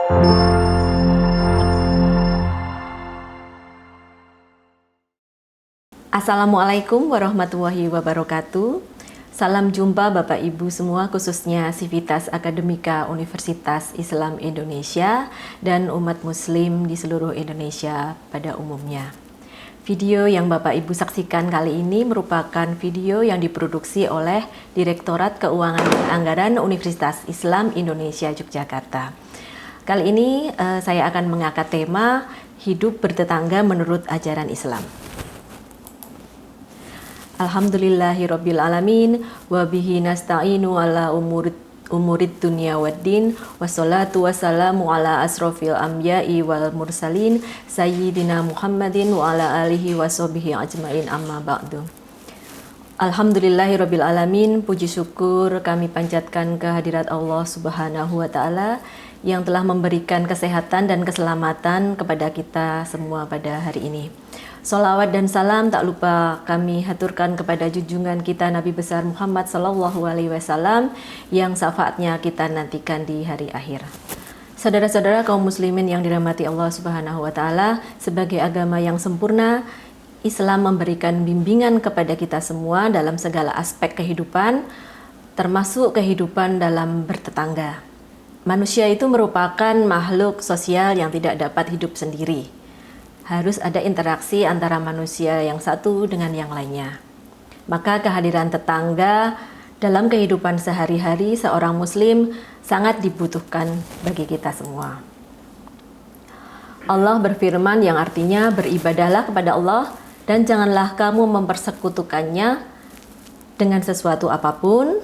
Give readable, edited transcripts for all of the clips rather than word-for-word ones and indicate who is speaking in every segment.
Speaker 1: Assalamualaikum warahmatullahi wabarakatuh. Salam jumpa Bapak Ibu semua, khususnya Sivitas Akademika Universitas Islam Indonesia dan umat muslim di seluruh Indonesia pada umumnya. Video yang Bapak Ibu saksikan kali ini merupakan video yang diproduksi oleh Direktorat Keuangan dan Anggaran Universitas Islam Indonesia Yogyakarta. Kali ini saya akan mengangkat tema hidup bertetangga menurut ajaran Islam. Alhamdulillahirabbil alamin wa bihi nasta'inu ala umurid dunya waddin wassalatu wassalamu ala asrofil anbiya'i wal mursalin sayyidina Muhammadin wa ala alihi washabihi ajmain amma ba'du. Alhamdulillahirabbil alamin, puji syukur kami panjatkan kehadirat Allah Subhanahu wa taala yang telah memberikan kesehatan dan keselamatan kepada kita semua pada hari ini. Sholawat dan salam tak lupa kami haturkan kepada junjungan kita Nabi besar Muhammad SAW yang syafaatnya kita nantikan di hari akhir. Saudara-saudara kaum muslimin yang dirahmati Allah Subhanahu wa taala, sebagai agama yang sempurna, Islam memberikan bimbingan kepada kita semua dalam segala aspek kehidupan, termasuk kehidupan dalam bertetangga. Manusia itu merupakan makhluk sosial yang tidak dapat hidup sendiri. Harus ada interaksi antara manusia yang satu dengan yang lainnya. Maka kehadiran tetangga dalam kehidupan sehari-hari seorang muslim sangat dibutuhkan bagi kita semua. Allah berfirman yang artinya beribadahlah kepada Allah dan janganlah kamu mempersekutukannya dengan sesuatu apapun,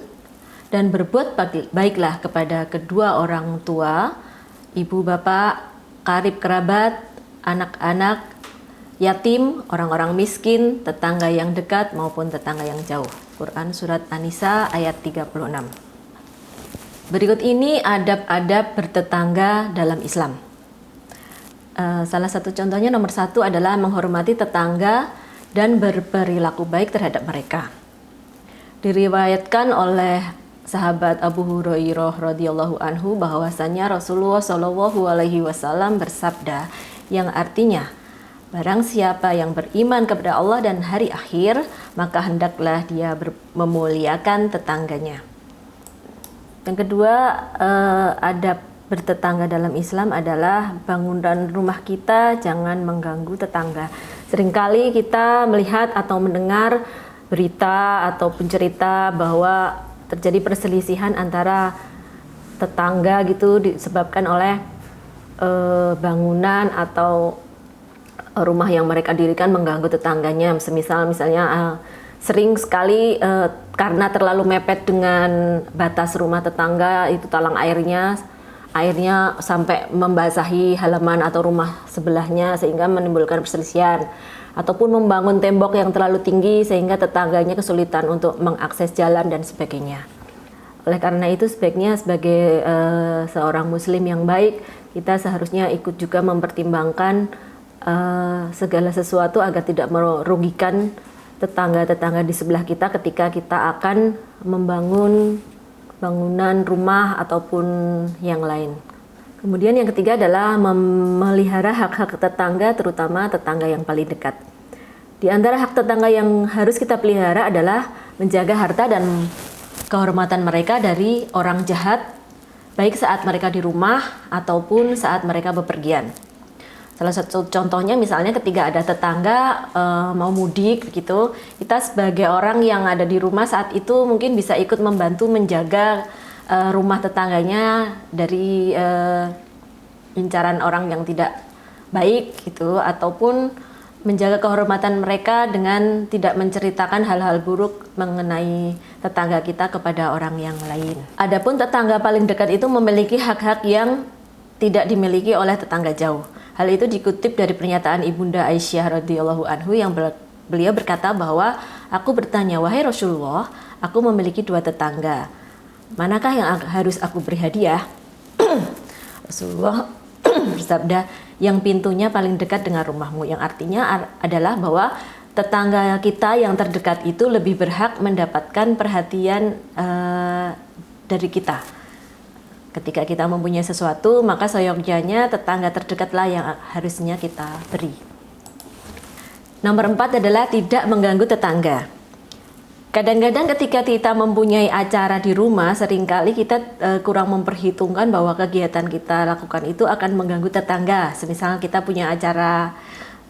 Speaker 1: dan berbuat baiklah kepada kedua orang tua, ibu bapak, karib kerabat, anak-anak, yatim, orang-orang miskin, tetangga yang dekat maupun tetangga yang jauh. Quran Surat An-Nisa ayat 36. Berikut ini adab-adab bertetangga dalam Islam. Salah satu contohnya nomor 1 adalah menghormati tetangga dan berperilaku baik terhadap mereka. Diriwayatkan oleh sahabat Abu Hurairah radhiyallahu anhu bahwasanya Rasulullah SAW bersabda yang artinya, barang siapa yang beriman kepada Allah dan hari akhir, maka hendaklah dia memuliakan tetangganya. Yang kedua, adab bertetangga dalam Islam adalah bangunan rumah kita jangan mengganggu tetangga. Seringkali kita melihat atau mendengar berita atau cerita bahwa terjadi perselisihan antara tetangga gitu disebabkan oleh bangunan atau rumah yang mereka dirikan mengganggu tetangganya. Misalnya sering sekali karena terlalu mepet dengan batas rumah tetangga, itu talang airnya sampai membasahi halaman atau rumah sebelahnya sehingga menimbulkan perselisihan, ataupun membangun tembok yang terlalu tinggi sehingga tetangganya kesulitan untuk mengakses jalan dan sebagainya. Oleh karena itu sebaiknya sebagai seorang muslim yang baik, kita seharusnya ikut juga mempertimbangkan segala sesuatu agar tidak merugikan tetangga-tetangga di sebelah kita ketika kita akan membangun bangunan rumah ataupun yang lain. Kemudian yang ketiga adalah memelihara hak-hak tetangga, terutama tetangga yang paling dekat. Di antara hak tetangga yang harus kita pelihara adalah menjaga harta dan kehormatan mereka dari orang jahat, baik saat mereka di rumah ataupun saat mereka bepergian. Salah satu contohnya misalnya ketika ada tetangga mau mudik gitu, kita sebagai orang yang ada di rumah saat itu mungkin bisa ikut membantu menjaga rumah tetangganya dari incaran orang yang tidak baik gitu, ataupun menjaga kehormatan mereka dengan tidak menceritakan hal-hal buruk mengenai tetangga kita kepada orang yang lain. Adapun tetangga paling dekat itu memiliki hak-hak yang tidak dimiliki oleh tetangga jauh. Hal itu dikutip dari pernyataan Ibunda Aisyah radhiyallahu anhu yang beliau berkata bahwa aku bertanya, wahai Rasulullah, aku memiliki 2 tetangga. Manakah yang harus aku beri hadiah? Rasulullah bersabda, yang pintunya paling dekat dengan rumahmu, yang artinya adalah bahwa tetangga kita yang terdekat itu lebih berhak mendapatkan perhatian dari kita. Ketika kita mempunyai sesuatu, maka seyogyanya tetangga terdekatlah yang harusnya kita beri. Nomor 4 adalah tidak mengganggu tetangga. Kadang-kadang ketika kita mempunyai acara di rumah, seringkali kita kurang memperhitungkan bahwa kegiatan kita lakukan itu akan mengganggu tetangga. Semisal kita punya acara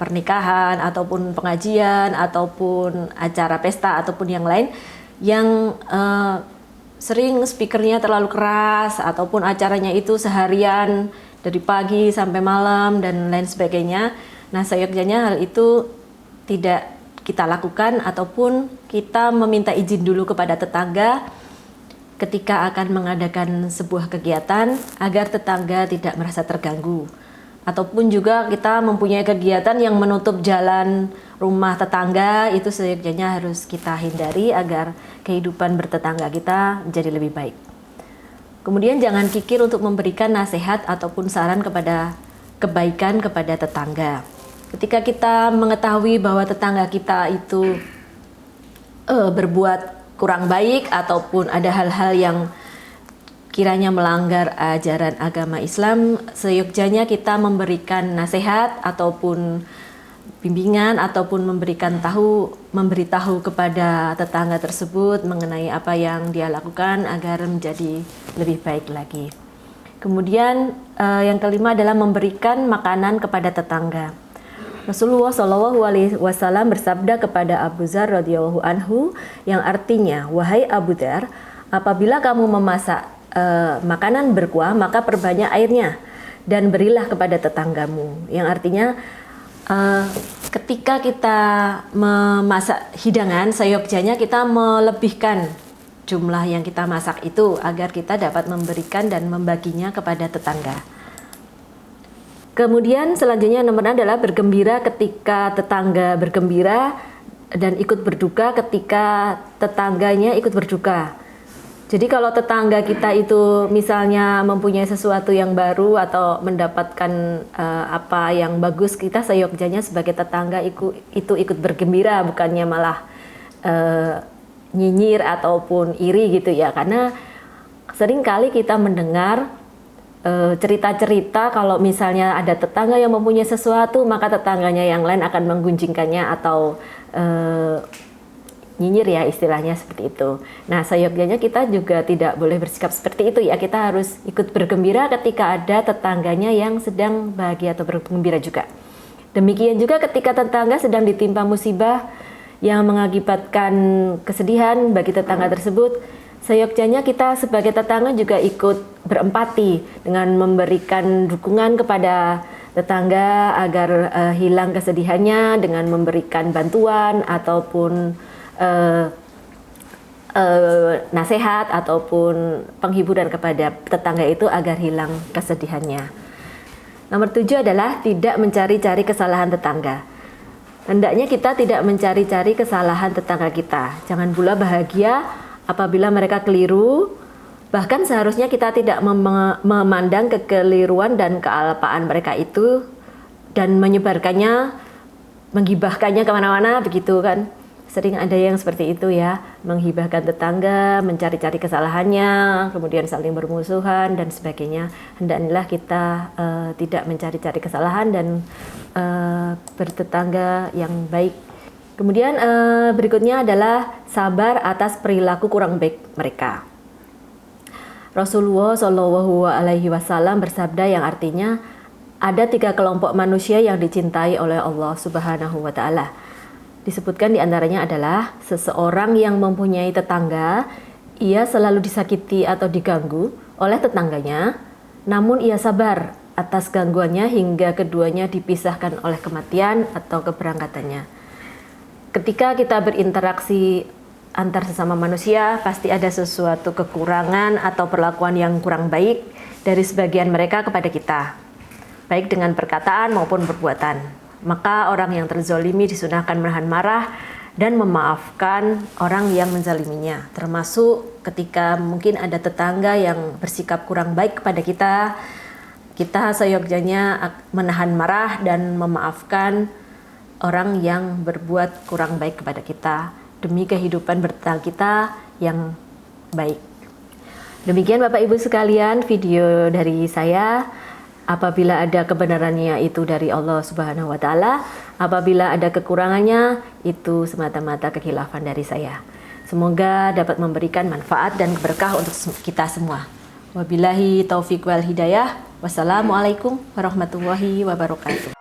Speaker 1: pernikahan, ataupun pengajian, ataupun acara pesta, ataupun yang lain, yang sering speakernya terlalu keras, ataupun acaranya itu seharian dari pagi sampai malam dan lain sebagainya. Nah, seyogyanya hal itu tidak kita lakukan, ataupun kita meminta izin dulu kepada tetangga ketika akan mengadakan sebuah kegiatan agar tetangga tidak merasa terganggu. Ataupun juga kita mempunyai kegiatan yang menutup jalan rumah tetangga, itu seyogyanya harus kita hindari agar kehidupan bertetangga kita menjadi lebih baik. Kemudian jangan kikir untuk memberikan nasihat ataupun saran kepada kebaikan kepada tetangga. Ketika kita mengetahui bahwa tetangga kita itu berbuat kurang baik ataupun ada hal-hal yang kiranya melanggar ajaran agama Islam, seyogyanya kita memberikan nasihat ataupun bimbingan ataupun memberitahu kepada tetangga tersebut mengenai apa yang dia lakukan agar menjadi lebih baik lagi. Kemudian yang kelima adalah memberikan makanan kepada tetangga. Rasulullah SAW bersabda kepada Abu Dzar radhiyallahu anhu yang artinya, wahai Abu Dzar, apabila kamu memasak makanan berkuah, maka perbanyak airnya dan berilah kepada tetanggamu. Yang artinya ketika kita memasak hidangan, seyogyanya kita melebihkan jumlah yang kita masak itu agar kita dapat memberikan dan membaginya kepada tetangga. Kemudian selanjutnya nomor 6 adalah bergembira ketika tetangga bergembira dan ikut berduka ketika tetangganya ikut berduka. Jadi kalau tetangga kita itu misalnya mempunyai sesuatu yang baru atau mendapatkan apa yang bagus, kita seyogyanya sebagai tetangga ikut bergembira, bukannya malah nyinyir ataupun iri gitu ya. Karena seringkali kita mendengar cerita-cerita kalau misalnya ada tetangga yang mempunyai sesuatu, maka tetangganya yang lain akan menggunjingkannya atau nyinyir ya, istilahnya seperti itu. Nah, seyogyanya kita juga tidak boleh bersikap seperti itu ya. Kita harus ikut bergembira ketika ada tetangganya yang sedang bahagia atau bergembira juga. Demikian juga ketika tetangga sedang ditimpa musibah yang mengakibatkan kesedihan bagi tetangga tersebut, seyogyanya kita sebagai tetangga juga ikut berempati dengan memberikan dukungan kepada tetangga agar hilang kesedihannya dengan memberikan bantuan ataupun nasihat ataupun penghiburan kepada tetangga itu agar hilang kesedihannya. Nomor 7 adalah tidak mencari-cari kesalahan tetangga. Hendaknya kita tidak mencari-cari kesalahan tetangga kita. Jangan pula bahagia apabila mereka keliru. Bahkan seharusnya kita tidak memandang kekeliruan dan kealpaan mereka itu dan menyebarkannya, menggibahkannya kemana-mana begitu kan. Sering ada yang seperti itu ya, menghibahkan tetangga, mencari-cari kesalahannya, kemudian saling bermusuhan dan sebagainya. Hendaklah kita tidak mencari-cari kesalahan dan bertetangga yang baik. Kemudian berikutnya adalah sabar atas perilaku kurang baik mereka. Rasulullah SAW bersabda yang artinya ada 3 kelompok manusia yang dicintai oleh Allah Subhanahu wa Ta'ala. Disebutkan diantaranya adalah seseorang yang mempunyai tetangga, ia selalu disakiti atau diganggu oleh tetangganya, namun ia sabar atas gangguannya hingga keduanya dipisahkan oleh kematian atau keberangkatannya. Ketika kita berinteraksi antar sesama manusia, pasti ada sesuatu kekurangan atau perlakuan yang kurang baik dari sebagian mereka kepada kita, baik dengan perkataan maupun perbuatan. Maka orang yang terzolimi disunahkan menahan marah dan memaafkan orang yang menzaliminya. Termasuk ketika mungkin ada tetangga yang bersikap kurang baik kepada kita, kita seyogyanya menahan marah dan memaafkan orang yang berbuat kurang baik kepada kita demi kehidupan bertetangga kita yang baik. Demikian Bapak Ibu sekalian video dari saya. Apabila ada kebenarannya itu dari Allah Subhanahu wa taala, apabila ada kekurangannya itu semata-mata kekhilafan dari saya. Semoga dapat memberikan manfaat dan berkah untuk kita semua. Wabillahi taufiq wal hidayah. Wassalamualaikum warahmatullahi wabarakatuh.